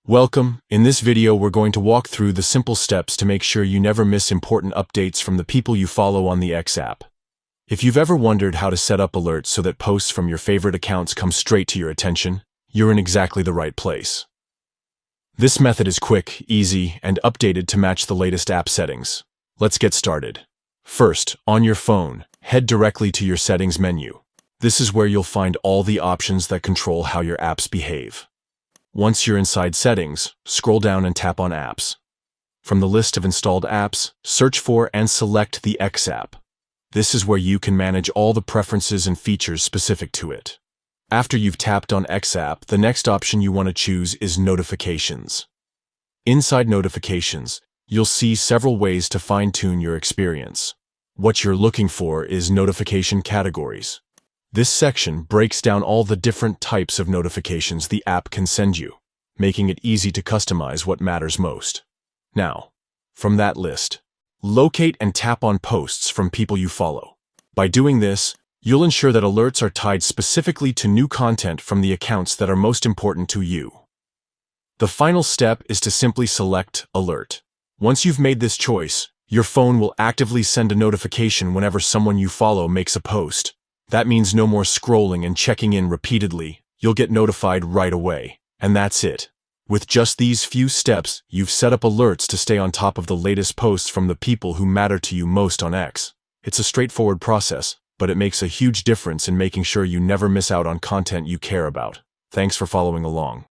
Welcome. In this video, we're going to walk through the simple steps to make sure you never miss important updates from the people you follow on the X app. If you've ever wondered how to set up alerts so that posts from your favorite accounts come straight to your attention, you're in exactly the right place. This method is quick, easy, and updated to match the latest app settings. Let's get started. First, on your phone, head directly to your settings menu. This is where you'll find all the options that control how your apps behave. Once you're inside Settings, scroll down and tap on Apps. From the list of installed apps, search for and select the X app. This is where you can manage all the preferences and features specific to it. After you've tapped on X app, the next option you want to choose is Notifications. Inside Notifications, you'll see several ways to fine-tune your experience. What you're looking for is notification categories. This section breaks down all the different types of notifications the app can send you, making it easy to customize what matters most. Now, from that list, locate and tap on posts from people you follow. By doing this, you'll ensure that alerts are tied specifically to new content from the accounts that are most important to you. The final step is to simply select Alert. Once you've made this choice, your phone will actively send a notification whenever someone you follow makes a post. That means no more scrolling and checking in repeatedly. You'll get notified right away. And that's it. With just these few steps, you've set up alerts to stay on top of the latest posts from the people who matter to you most on X. It's a straightforward process, but it makes a huge difference in making sure you never miss out on content you care about. Thanks for following along.